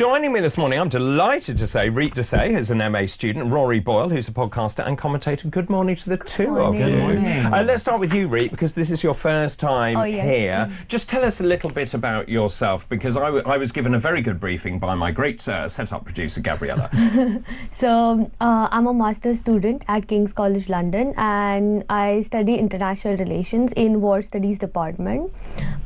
Joining me this morning, I'm delighted to say, Reet Desai is an MA student, Rory Boyle, who's a podcaster and commentator. Good morning to the two of you. Good morning. Let's start with you, Reet, because this is your first time here. Just tell us a little bit about yourself, because I was given a very good briefing by my great setup producer, Gabriella. So, I'm a master's student at King's College London, and I study international relations in War Studies Department.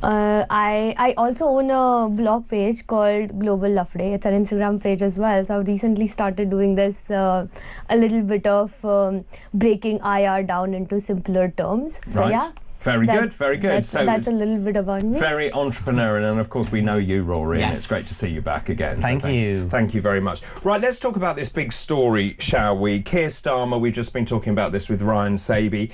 I also own a blog page called Global Love Day. It's an Instagram page as well. So I've recently started doing this, a little bit of breaking IR down into simpler terms. So right. Yeah. Very good, very good. That's a little bit about me. Very entrepreneurial, and of course we know you, Rory, and it's great to see you back again. Thank you. Thank you very much. Right, let's talk about this big story, shall we? Keir Starmer, we've just been talking about this with Ryan Saby.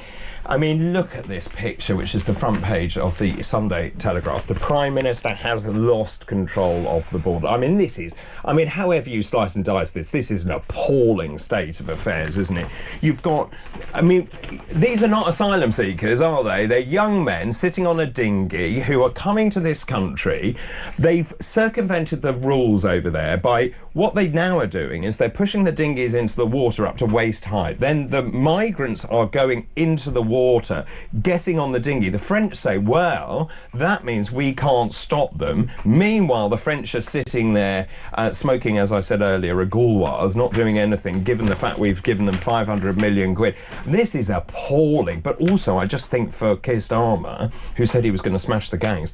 I mean, look at this picture, which is the front page of the Sunday Telegraph. The Prime Minister has lost control of the border. I mean, however you slice and dice this is an appalling state of affairs, isn't it? You've got, these are not asylum seekers, are they? They're young men sitting on a dinghy who are coming to this country. They've circumvented the rules over there by what they now are doing is they're pushing the dinghies into the water up to waist height. Then the migrants are going into the water, getting on the dinghy. The French say, well, that means we can't stop them. Meanwhile, the French are sitting there smoking, as I said earlier, a gauloise, not doing anything, given the fact we've given them 500 million quid. This is appalling. But also, I just think for Keir Starmer, who said he was going to smash the gangs,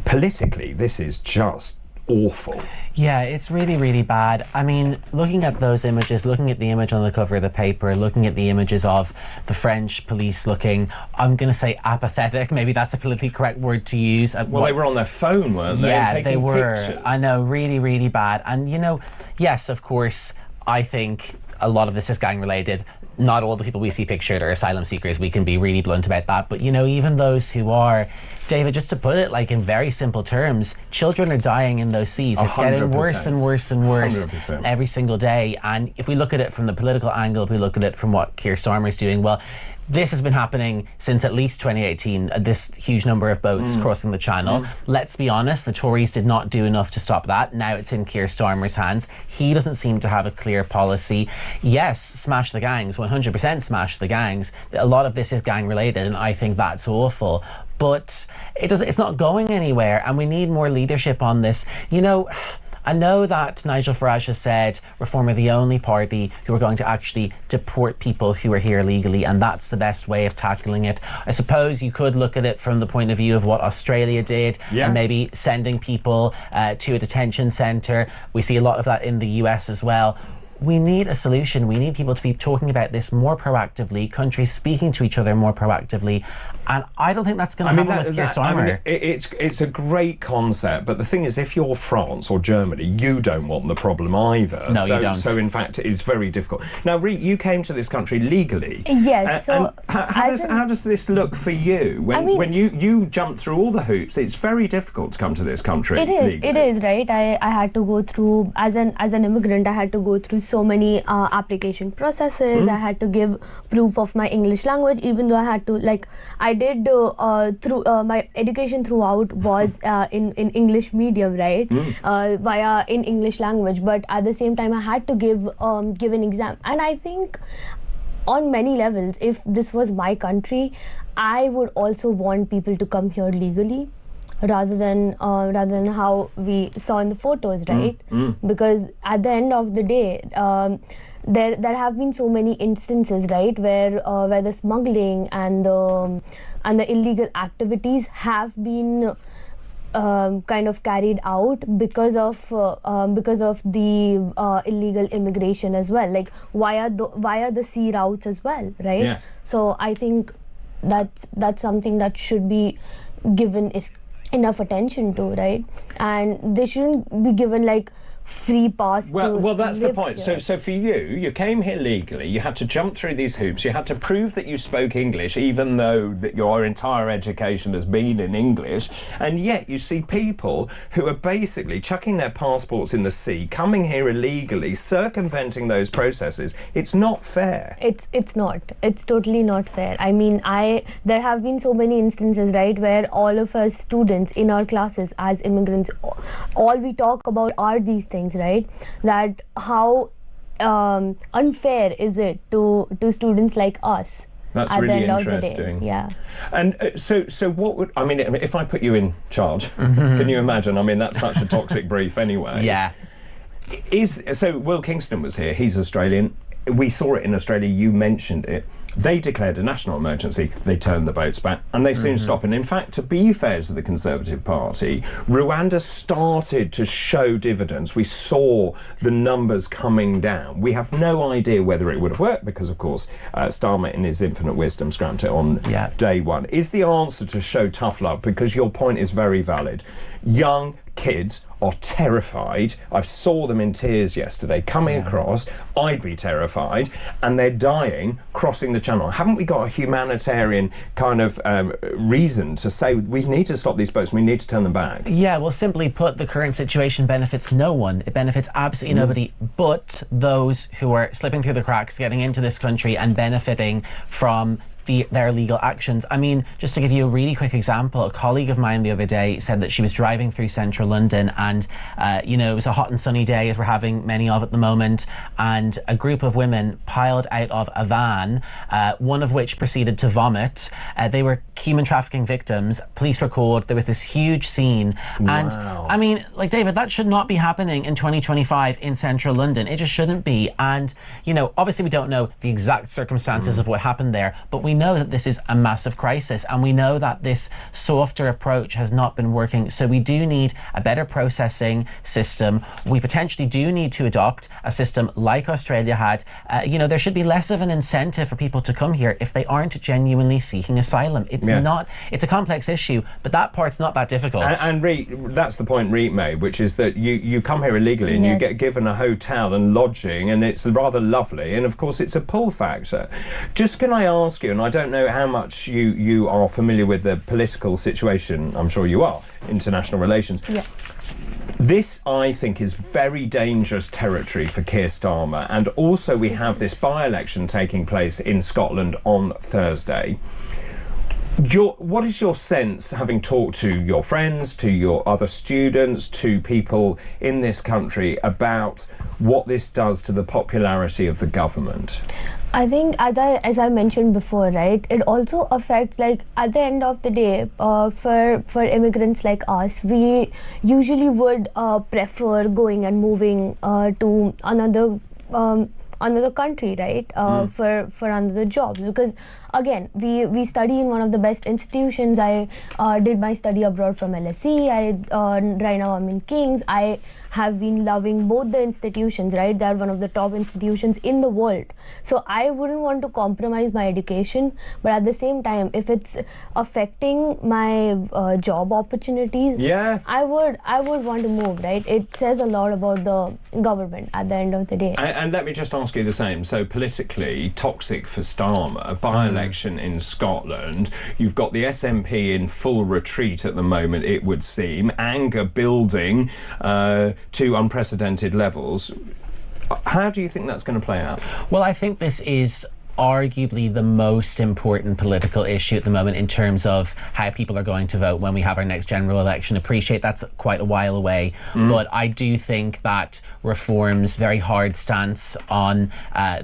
politically, this is just awful. Yeah, it's really, really bad. I mean, looking at those images, looking at the image on the cover of the paper, looking at the images of the French police looking, I'm going to say apathetic, maybe that's a politically correct word to use. Well, they were on their phone, weren't they? Yeah, taking they were. Pictures. I know, really, really bad. And, you know, yes, of course, I think a lot of this is gang related. Not all the people we see pictured are asylum seekers. We can be really blunt about that. But, you know, even those who are, David, just to put it like in very simple terms, children are dying in those seas. It's 100%. getting worse and worse and worse 100%. every single day. And if we look at it from the political angle, if we look at it from what Keir Starmer is doing, well, this has been happening since at least 2018, this huge number of boats crossing the channel. Let's be honest, the Tories did not do enough to stop that. Now it's in Keir Starmer's hands. He doesn't seem to have a clear policy. Yes, smash the gangs, 100% smash the gangs. A lot of this is gang related, and I think that's awful. But it's not going anywhere, and we need more leadership on this. You know, I know that Nigel Farage has said Reform are the only party who are going to actually deport people who are here legally, and that's the best way of tackling it. I suppose you could look at it from the point of view of what Australia did, and maybe sending people to a detention centre. We see a lot of that in the US as well. We need a solution. We need people to be talking about this more proactively, countries speaking to each other more proactively, and I don't think that's going to happen with Keir Starmer. It's a great concept, but the thing is, if you're France or Germany, you don't want the problem either. No, you don't. So in fact, it's very difficult. Now, Reet, you came to this country legally. Yes. So how does this look for you? When you jump through all the hoops, it's very difficult to come to this country legally. It is, right? I had to go through, as an immigrant, I had to go through so many application processes. I had to give proof of my English language, even though I had to, I did through my education throughout was in English medium, right? Via in English language, but at the same time I had to give an exam. And I think on many levels, if this was my country, I would also want people to come here legally, rather than how we saw in the photos, right? Because at the end of the day, there have been so many instances, right, where the smuggling and the illegal activities have been kind of carried out because of the illegal immigration as well, like via the sea routes as well, right? Yes. So I think that's something that should be given enough attention to, right? And they shouldn't be given free pass. Well, that's the point. Here. So for you came here legally. You had to jump through these hoops. You had to prove that you spoke English, even though that your entire education has been in English. And yet you see people who are basically chucking their passports in the sea, coming here illegally, circumventing those processes. It's not fair. It's not. It's totally not fair. I mean, there have been so many instances, right, where all of us students in our classes as immigrants, all we talk about are these things, right? That how unfair is it to students like us? That's at really the end of the interesting. day. Yeah. And so what would, I mean, if I put you in charge, can you imagine? I mean, that's such a toxic brief anyway. Yeah. So Will Kingston was here, he's Australian. We saw it in Australia, you mentioned it. They declared a national emergency, they turned the boats back, and they soon stopped. And in fact, to be fair to the Conservative Party, Rwanda started to show dividends. We saw the numbers coming down. We have no idea whether it would have worked because, of course, Starmer, in his infinite wisdom, scrapped it on day one. Is the answer to show tough love? Because your point is very valid. Young kids are terrified. I saw them in tears yesterday coming across. I'd be terrified, and they're dying crossing the channel. Haven't we got a humanitarian kind of reason to say we need to stop these boats, we need to turn them back? Yeah, well, simply put, the current situation benefits no one. It benefits absolutely nobody but those who are slipping through the cracks, getting into this country and benefiting from their illegal actions. I mean, just to give you a really quick example, a colleague of mine the other day said that she was driving through central London and, it was a hot and sunny day, as we're having many of at the moment, and a group of women piled out of a van, one of which proceeded to vomit. They were human trafficking victims. Police were called. There was this huge scene. And, I mean, like, David, that should not be happening in 2025 in central London. It just shouldn't be. And, obviously we don't know the exact circumstances of what happened there, but we know that this is a massive crisis, and we know that this softer approach has not been working. So we do need a better processing system. We potentially do need to adopt a system like Australia had. There should be less of an incentive for people to come here if they aren't genuinely seeking asylum. It's a complex issue, but that part's not that difficult. And Reet, that's the point Reet made, which is that you come here illegally and you get given a hotel and lodging, and it's rather lovely, and of course it's a pull factor. Just can I ask you, and I don't know how much you are familiar with the political situation, I'm sure you are, international relations. Yeah. This, I think, is very dangerous territory for Keir Starmer, and also we have this by-election taking place in Scotland on Thursday. What is your sense, having talked to your friends, to your other students, to people in this country, about what this does to the popularity of the government? I think, as I mentioned before, right, it also affects, like, at the end of the day, for immigrants like us, we usually would prefer going and moving to another country, right, for another jobs, because again, we study in one of the best institutions. I did my study abroad from LSE. Right now I'm in King's. I have been loving both the institutions, right? They're one of the top institutions in the world. So I wouldn't want to compromise my education, but at the same time, if it's affecting my job opportunities, I would want to move, right? It says a lot about the government at the end of the day. And let me just ask you the same. So politically, toxic for Starmer, by-election in Scotland, you've got the SNP in full retreat at the moment, it would seem, anger building to unprecedented levels. How do you think that's going to play out? Well, I think this is arguably the most important political issue at the moment in terms of how people are going to vote when we have our next general election. Appreciate that's quite a while away, but I do think that Reform's very hard stance on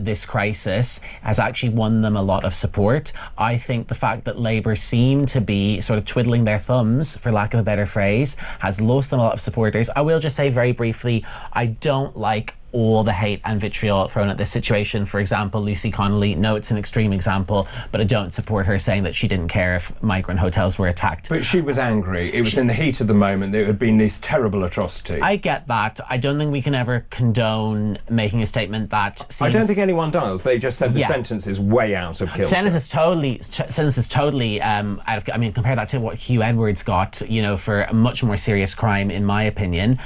this crisis has actually won them a lot of support. I think the fact that Labour seem to be sort of twiddling their thumbs, for lack of a better phrase, has lost them a lot of supporters. I will just say very briefly, I don't like all the hate and vitriol thrown at this situation. For example, Lucy Connolly, no, it's an extreme example, but I don't support her saying that she didn't care if migrant hotels were attacked. But she was angry. It was in the heat of the moment. There had been this terrible atrocity. I get that. I don't think we can ever condone making a statement that seems... I don't think anyone does. They just said the sentence is way out of kilter. Sentence is totally out of... I mean, compare that to what Hugh Edwards got, for a much more serious crime, in my opinion.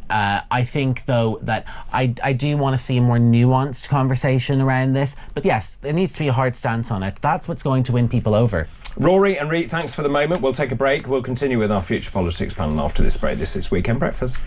I think, though, that I do want to see a more nuanced conversation around this. But yes, there needs to be a hard stance on it. That's what's going to win people over. Rory and Reet, thanks for the moment. We'll take a break. We'll continue with our Future Politics panel after this break. This is Weekend Breakfast.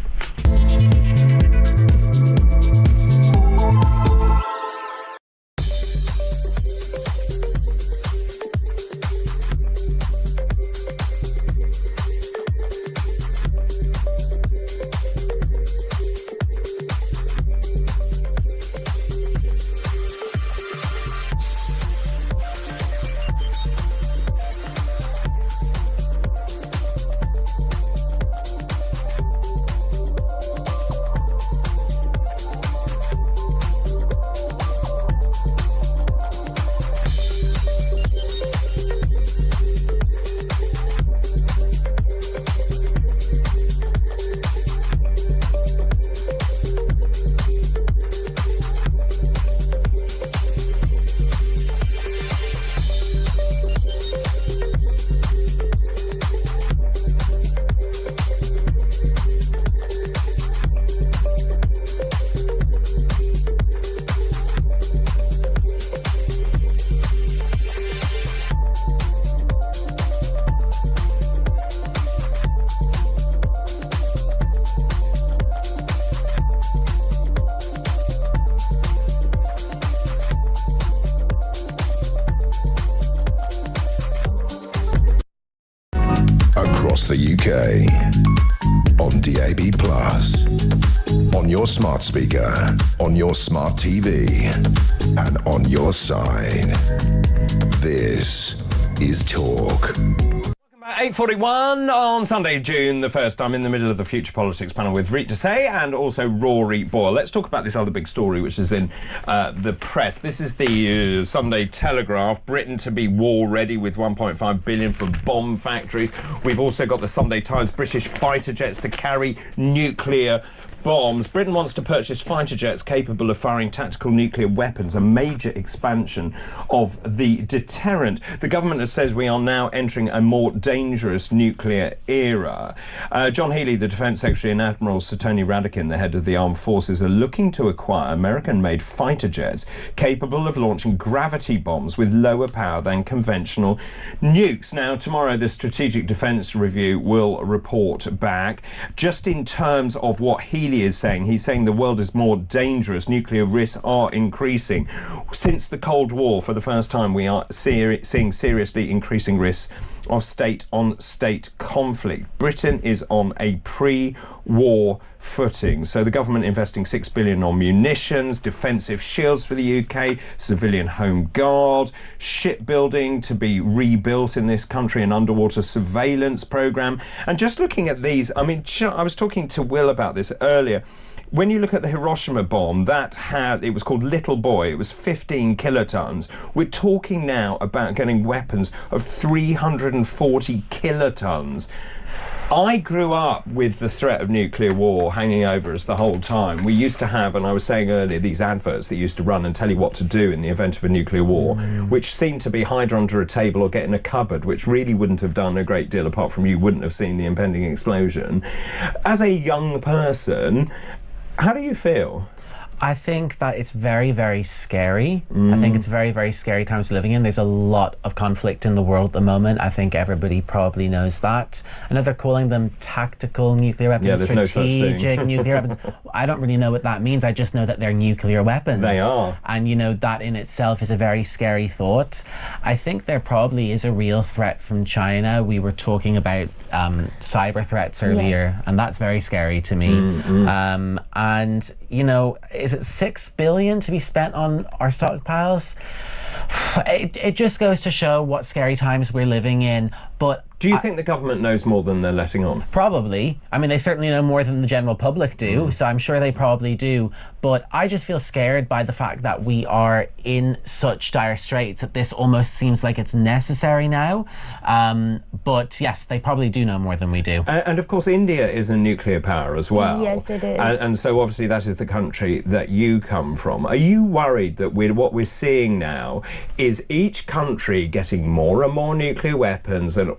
UK. On DAB+, on your smart speaker, on your smart TV, and on your side. This is Talk. 8:41 on Sunday, June the 1st. I'm in the middle of the Future Politics panel with Reet Desai and also Rory Boyle. Let's talk about this other big story which is in the press. This is the Sunday Telegraph. Britain to be war ready with 1.5 billion for bomb factories. We've also got the Sunday Times. British fighter jets to carry nuclear bombs. Britain wants to purchase fighter jets capable of firing tactical nuclear weapons, a major expansion of the deterrent. The government says we are now entering a more dangerous nuclear era. John Healey, the Defence Secretary, and Admiral Sir Tony Radakin, the head of the armed forces, are looking to acquire American-made fighter jets capable of launching gravity bombs with lower power than conventional nukes. Now, tomorrow, the Strategic Defence Review will report back. Just in terms of what Healey is saying, he's saying the world is more dangerous. Nuclear risks are increasing. Since the Cold War, for the first time, we are seeing seriously increasing risks of state-on-state conflict. Britain is on a pre-war footing. So the government investing $6 billion on munitions, defensive shields for the UK, civilian home guard, shipbuilding to be rebuilt in this country, an underwater surveillance programme. And just looking at these, I mean, I was talking to Will about this earlier. When you look at the Hiroshima bomb, it was called Little Boy, it was 15 kilotons. We're talking now about getting weapons of 340 kilotons. I grew up with the threat of nuclear war hanging over us the whole time. We used to have, and I was saying earlier, these adverts that used to run and tell you what to do in the event of a nuclear war, which seemed to be hide under a table or get in a cupboard, which really wouldn't have done a great deal apart from you wouldn't have seen the impending explosion. As a young person, how do you feel? I think that it's very, very scary. I think it's very, very scary times we're living in. There's a lot of conflict in the world at the moment. I think everybody probably knows that. I know they're calling them tactical nuclear weapons, there's no such thing. strategic nuclear weapons. I don't really know what that means. I just know that they're nuclear weapons. They are. And, you know, that in itself is a very scary thought. I think there probably is a real threat from China. We were talking about cyber threats earlier, and that's very scary to me. And, you know, is it 6 billion to be spent on our stockpiles? It just goes to show what scary times we're living in. But do you think the government knows more than they're letting on? Probably. I mean, they certainly know more than the general public do, so I'm sure they probably do. But I just feel scared by the fact that we are in such dire straits that this almost seems like it's necessary now. But yes, they probably do know more than we do. And of course, India is a nuclear power as well. Yes, it is. And so obviously that is the country that you come from. Are you worried that what we're seeing now is each country getting more and more nuclear weapons, and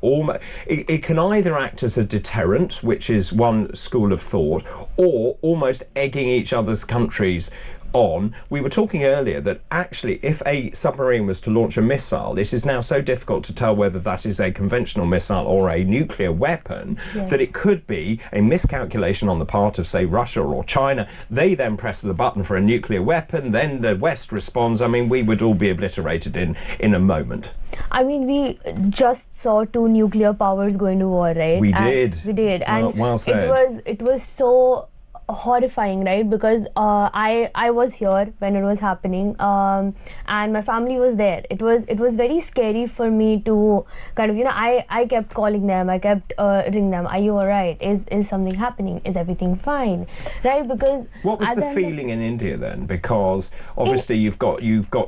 it can either act as a deterrent, which is one school of thought, or almost egging each other's countries on? We were talking earlier that actually if a submarine was to launch a missile, it is now so difficult to tell whether that is a conventional missile or a nuclear weapon, that it could be a miscalculation on the part of, say, Russia or China. They then press the button for a nuclear weapon, then the West responds. I mean, we would all be obliterated in a moment. I mean, we just saw 2 nuclear powers going to war, right? We did. And well said. it was so horrifying, right? Because I was here when it was happening, and my family was there. It was very scary for me to kind of, you know, I kept calling them, I kept ringing them. Are you all right? Is something happening? Is everything fine? Right? Because what was the feeling in India then? Because obviously you've got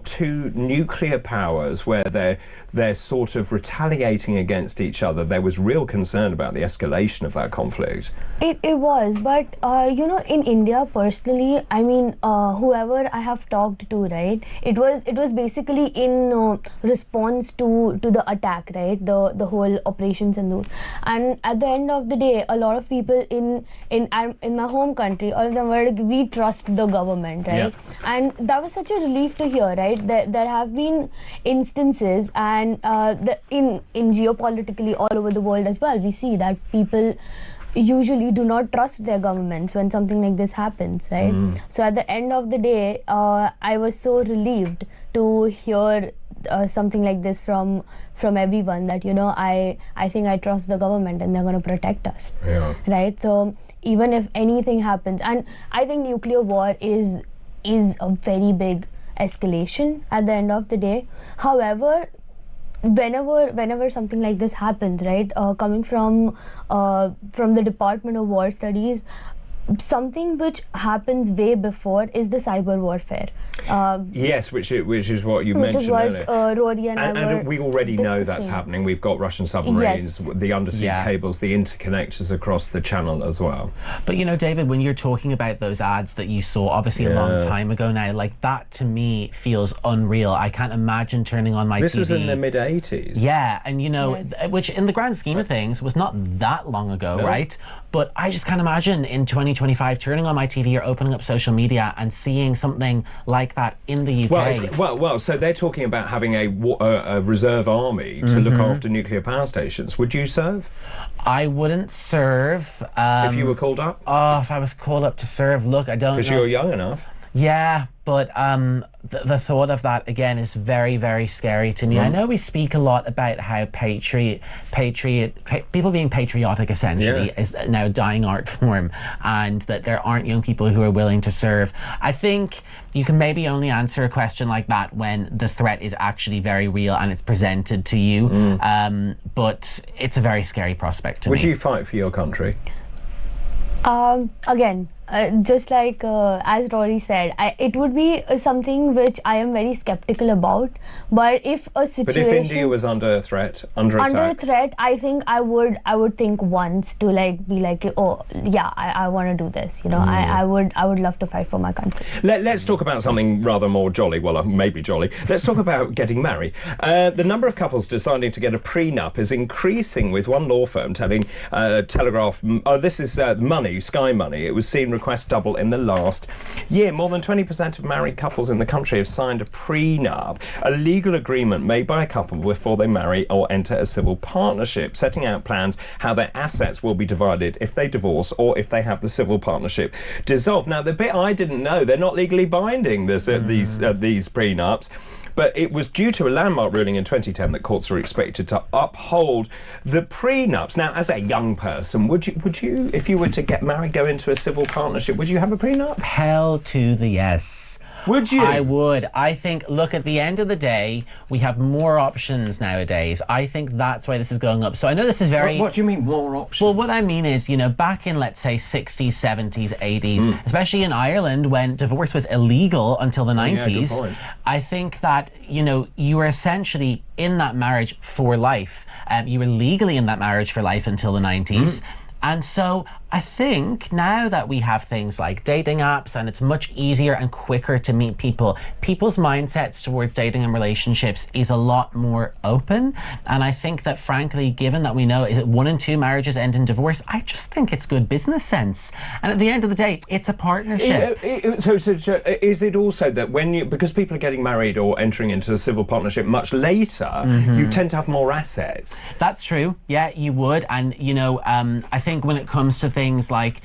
2 nuclear powers where they're sort of retaliating against each other. There was real concern about the escalation of that conflict. It was, but you know, in India personally, I mean, whoever I have talked to, right, it was basically in response to the attack, right, the whole operations and those. And at the end of the day, a lot of people in my home country, all of them were like, we trust the government, right? And that was such a relief to hear, right? There have been instances, and in geopolitically all over the world as well, we see that people usually do not trust their governments when something like this happens, right? So at the end of the day, I was so relieved to hear something like this from everyone, that I think I trust the government and they're going to protect us, right? So even if anything happens, and I think nuclear war is a very big escalation at the end of the day. However, whenever something like this happens, right, coming from the Department of War Studies, something which happens way before is the cyber warfare. Yes, which is what you mentioned earlier. Rory and we already know that's happening. We've got Russian submarines, the undersea cables, the interconnectors across the channel as well. But David, when you're talking about those ads that you saw, obviously a long time ago now, like that to me feels unreal. I can't imagine turning on my TV. This was in the mid-'80s. Yeah, and which in the grand scheme of things was not that long ago, right? But I just can't imagine in 2025 turning on my TV or opening up social media and seeing something like that in the UK. Well, so they're talking about having a reserve army to look after nuclear power stations. Would you serve? I wouldn't serve. If you were called up? Oh, if I was called up to serve, look, I don't know. Because you're young enough. Yeah, but the thought of that again is very, very scary to me. I know we speak a lot about how people being patriotic essentially is now a dying art form, and that there aren't young people who are willing to serve. I think you can maybe only answer a question like that when the threat is actually very real and it's presented to you. But it's a very scary prospect to me. Would you fight for your country? Again, just like as Rory said, it would be something which I am very skeptical about. But if a situation, but if India was under threat, under attack, I think I would think once to be like, oh yeah, I want to do this. I would love to fight for my country. Let's talk about something rather more jolly. Well, maybe jolly. Let's talk about getting married. The number of couples deciding to get a prenup is increasing, with one law firm telling Telegraph, this is Sky Money. It was seen requests double in the last year. More than 20% of married couples in the country have signed a prenup, a legal agreement made by a couple before they marry or enter a civil partnership, setting out plans how their assets will be divided if they divorce or if they have the civil partnership dissolved. Now, the bit I didn't know, they're not legally binding, these prenups. But it was due to a landmark ruling in 2010 that courts are expected to uphold the prenups. Now, as a young person, would you, if you were to get married, go into a civil partnership, would you have a prenup? Hell to the yes. Would you? I would. I think, look, at the end of the day, we have more options nowadays. I think that's why this is going up. So I know this is very... What do you mean, more options? Well, what I mean is, back in, let's say, 60s, 70s, 80s, especially in Ireland, when divorce was illegal until the 90s, good point. I think that, you were essentially in that marriage for life. You were legally in that marriage for life until the 90s. And so I think now that we have things like dating apps and it's much easier and quicker to meet people, people's mindsets towards dating and relationships is a lot more open. And I think that, frankly, given that we know 1 in 2 marriages end in divorce, I just think it's good business sense. And at the end of the day, it's a partnership. So is it also that because people are getting married or entering into a civil partnership much later, you tend to have more assets? That's true. Yeah, you would. And, I think when it comes to things like,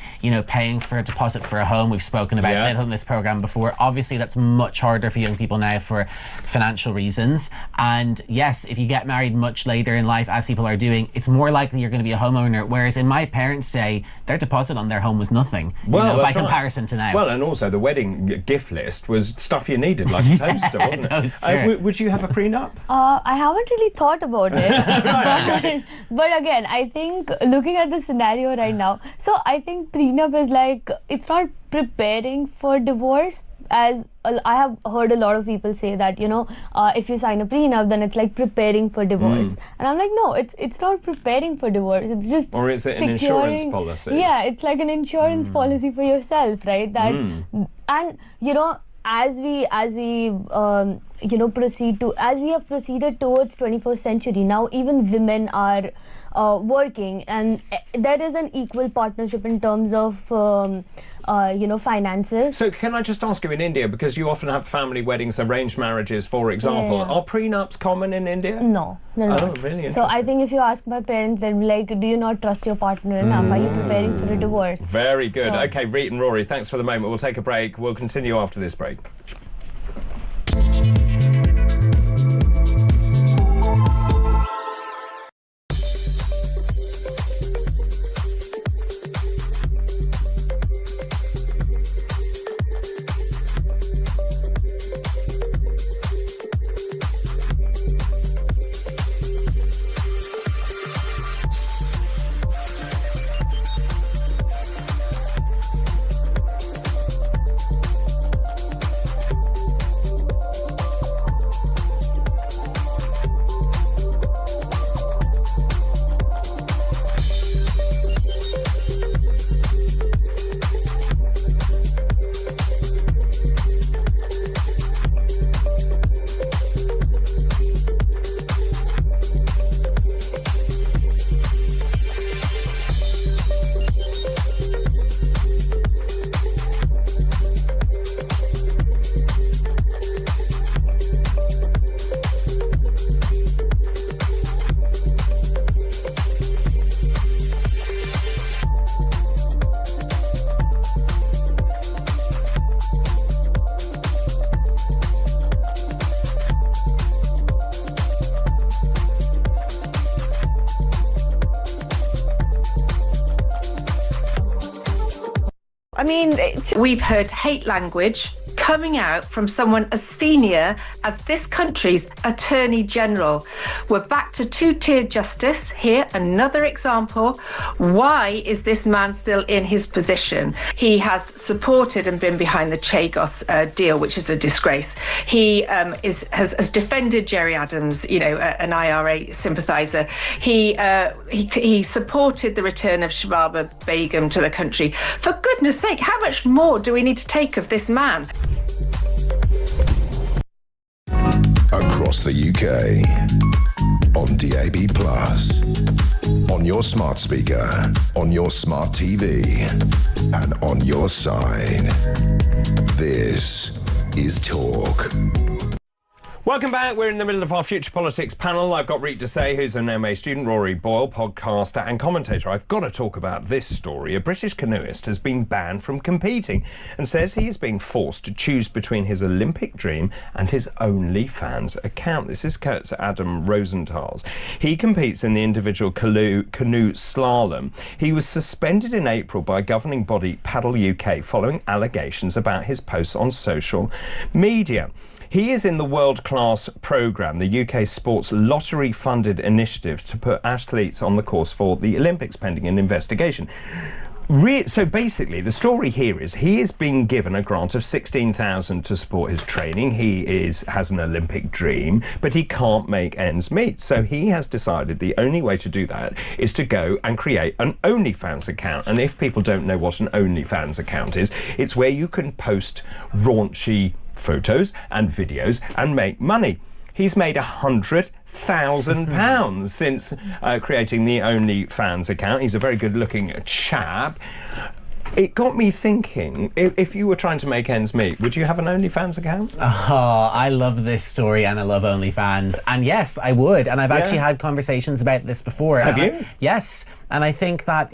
paying for a deposit for a home, we've spoken about it on this programme before. Obviously, that's much harder for young people now for financial reasons. And yes, if you get married much later in life, as people are doing, it's more likely you're going to be a homeowner. Whereas in my parents' day, their deposit on their home was nothing, by comparison to now. Well, and also the wedding gift list was stuff you needed, like a toaster, wasn't it? Would you have a prenup? I haven't really thought about it. but again, I think looking at the scenario right now, so I think prenup is it's not preparing for divorce, as I have heard a lot of people say that, if you sign a prenup, then it's like preparing for divorce. And I'm like, no, it's not preparing for divorce. It's just Or is it an insurance policy? Yeah, it's like an insurance policy for yourself, right? That and as we have proceeded towards 21st century, now even women are working, and there is an equal partnership in terms of finances. So can I just ask you, in India, because you often have family weddings, arranged marriages, for example, are prenups common in India? No, they're not. Oh, really interesting. So I think if you ask my parents, they'll be like, do you not trust your partner enough? Are you preparing for a divorce? Very good. Okay, Reet and Rory, thanks for the moment. We'll take a break. We'll continue after this break. we've heard hate language coming out from someone as senior as this country's Attorney General. We're back to two-tier justice here, another example. Why is this man still in his position? He has supported and been behind the Chagos deal, which is a disgrace. He has defended Jerry Adams, an IRA sympathiser. He supported the return of Shababa Begum to the country. For goodness sake, how much more do we need to take of this man? Across the UK, on DAB+, on your smart speaker, on your smart TV, and on your side. This is Talk. Welcome back. We're in the middle of our Future Politics panel. I've got Reet Desai, who's an MA student, Rory Boyle, podcaster and commentator. I've got to talk about this story. A British canoeist has been banned from competing and says he is being forced to choose between his Olympic dream and his OnlyFans account. This is Kurt's Adam Rosenthal's. He competes in the individual canoe slalom. He was suspended in April by governing body Paddle UK following allegations about his posts on social media. He is in the world-class programme, the UK sports lottery-funded initiative to put athletes on the course for the Olympics, pending an investigation. So basically, the story here is he is being given a grant of $16,000 to support his training. He has an Olympic dream, but he can't make ends meet. So he has decided the only way to do that is to go and create an OnlyFans account. And if people don't know what an OnlyFans account is, it's where you can post raunchy photos and videos and make money. He's made £100,000 since creating the OnlyFans account. He's a very good-looking chap. It got me thinking, if you were trying to make ends meet, would you have an OnlyFans account? Oh, I love this story and I love OnlyFans. And yes, I would. And I've actually had conversations about this before. Have you? Yes. And I think that,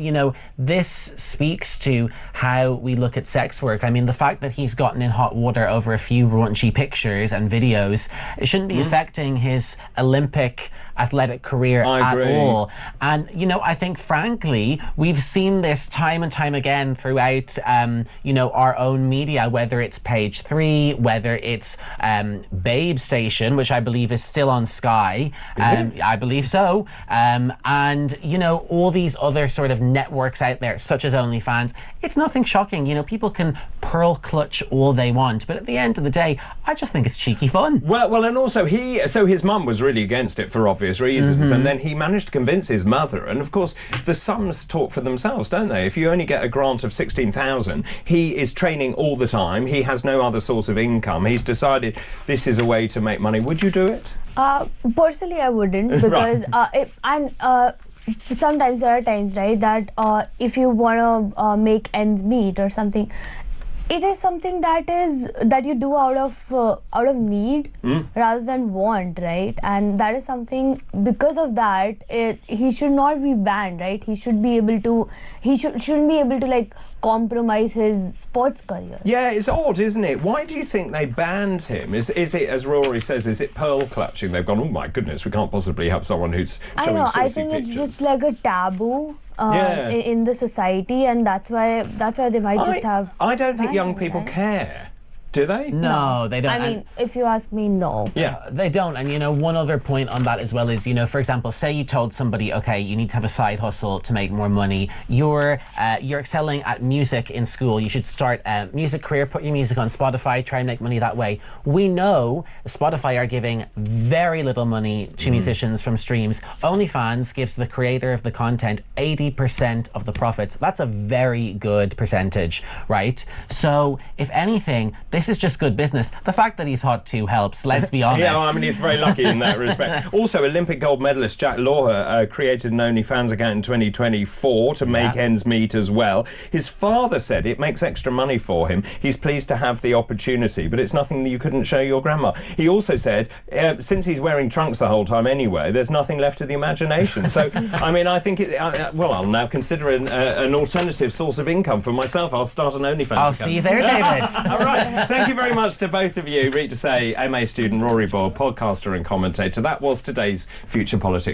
this speaks to how we look at sex work. I mean, the fact that he's gotten in hot water over a few raunchy pictures and videos, it shouldn't be affecting his Olympic athletic career at all. And, I think, frankly, we've seen this time and time again throughout, our own media, whether it's Page 3, whether it's Babe Station, which I believe is still on Sky. I believe so. And, all these other sort of networks out there, such as OnlyFans, it's nothing shocking. People can pearl clutch all they want, but at the end of the day, I just think it's cheeky fun. Well, and also his mum was really against it for obvious reasons, and then he managed to convince his mother, and of course the sums talk for themselves, don't they? If you only get a grant of $16,000, he is training all the time, he has no other source of income, he's decided this is a way to make money. Would you do it? Personally, I wouldn't, because sometimes there are times, right, that if you want to make ends meet or something, it is something that you do out of need rather than want, right? And that is something, because of that, he should not be banned, right? He should be able to, shouldn't be able to like compromise his sports career. Yeah, it's odd, isn't it? Why do you think they banned him? Is it, as Rory says, is it pearl clutching? They've gone, oh my goodness, we can't possibly have someone who's showing saucy I think pictures. It's just like a taboo in the society, and that's why they might just have. I don't think young people care. Do they? No, they don't. I mean, if you ask me, no. Yeah, they don't. And one other point on that as well is, for example, say you told somebody, okay, you need to have a side hustle to make more money. You're excelling at music in school. You should start a music career, put your music on Spotify, try and make money that way. We know Spotify are giving very little money to musicians from streams. OnlyFans gives the creator of the content 80% of the profits. That's a very good percentage, right? So, if anything, this is just good business. The fact that he's hot too helps, let's be honest. Yeah, I mean, he's very lucky in that respect. Also, Olympic gold medalist Jack Lawler created an OnlyFans account in 2024 to make ends meet as well. His father said it makes extra money for him. He's pleased to have the opportunity, but it's nothing that you couldn't show your grandma. He also said, since he's wearing trunks the whole time anyway, there's nothing left of the imagination. So, I mean, I think I'll now consider an alternative source of income for myself. I'll start an OnlyFans account. I'll see you there, David. All right. Thank you very much to both of you. Reet Desai, MA student, Rory Boyle, podcaster and commentator. That was today's Future Politics.